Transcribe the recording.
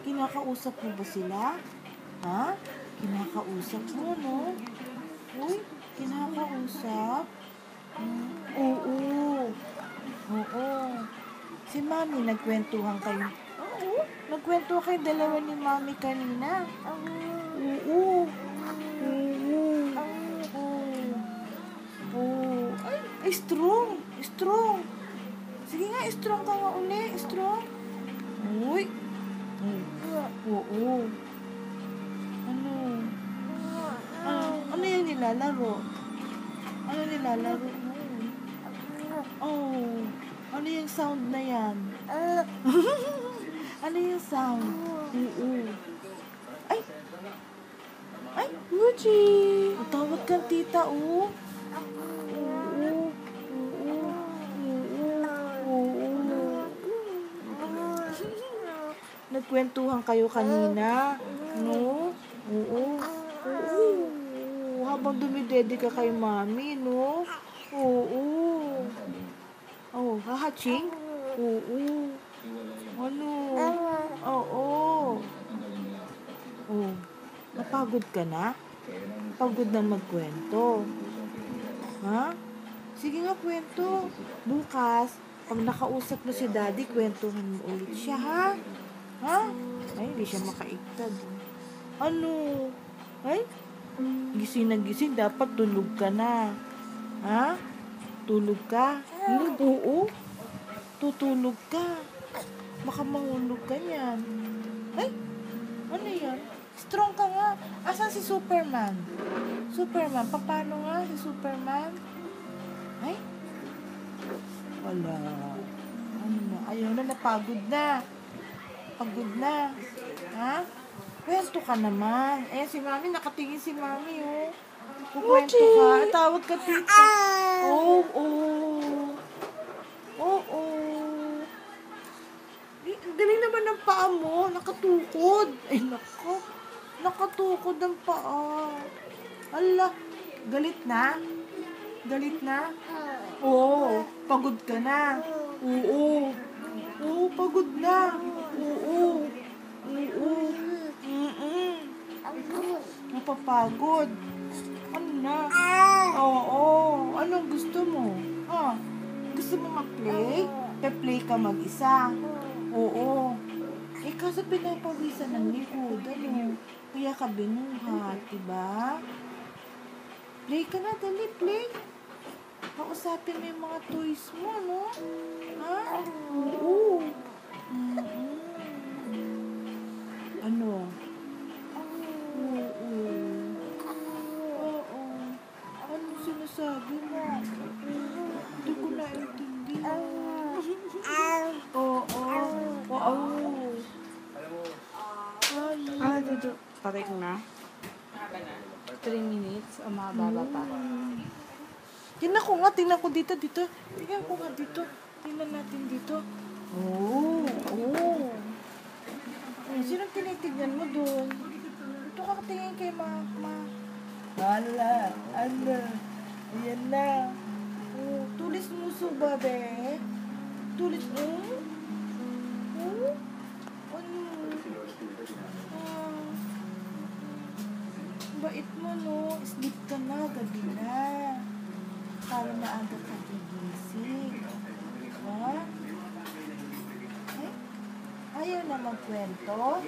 Kinakausap mo ba sila? Ha? Kinakausap mo, no? Uy, kinakausap? Oo. Oo. Si Mami, nagkwentuhan kayo. Oo. Nagkwentuhan kayo dalawa ni Mami kanina. Oo. Oo. Oo. Ay, strong. Strong. Sige nga, strong ka nga uli. Strong. Uy. Oo. Ano? Ano yung nilalaro? Ano nilalaro mo? Oh. Ano yung sound na yan? Ano yung sound? Oo. Ay! Ay! Gucci! Tawag kang tita, oh. Oo. Nagkwentuhan kayo kanina, no? Oo. Oo. Habang dumidede ka kay Mami, no? Oo. Oh, hahaching? Oo. Ano? Oo. Oh. Napagod ka na? Pagod na magkwento? Ha? Sige nga, kwento. Bukas, pag nakausap mo si Daddy, kwentuhan mo ulit siya, ha? Ha? Ay, hindi siya makaiktad. Ano? Ay? Gising na gising, dapat tulog ka na. Ha? Tulog ka? Oo. Tutulog ka. Baka mahulog ka yan. Ay? Ano yan? Strong ka nga. Asan si Superman? Superman, paano nga si Superman? Ay? Wala. Ano na? Ayaw na, napagod na. Pagod na. Ha? Kwento ka naman. Ayan si Mami, nakatingin si Mami, oh. Kukwento ka. Tawag ka tita. Oo. Oo. Galing naman ng paa mo. Nakatukod. Ay, nako. Nakatukod ang paa. Ala. Galit na? Galit na? Oo. Pagod ka na? Oo. Oo, pagod na. Oo. Oo. Napapagod. Ano na? Oo. Anong gusto mo? Ha? Gusto mo mag-play? Pe-play ka mag-isa? Oo. Eh, kaso pinapawisan ng likod. Ano? Kaya ka binuhat, diba? Play ka na, dali, play. Kausapin mo yung mga toys mo, no? Ha? Oo. Ano? Oo. Oo. Ano sinasabi mo? Hindi ko naintindihan. Oo. Oo. Dito. Patay ko na. 3 minutes o mababa pa. Tingnan ko dito. Tingnan ko nga dito. Tingnan natin dito. Oo. Sinong tinitignan mo doon? Ito ka tingin kay Mama. Hala. Ayan na. Oh, tulis muso ba, be? Tulis mo? Ano? Bait mo, no? Sleep ka na, gabi na. Para maaga ka gigising. Ha? Ay, ayaw na magkwento?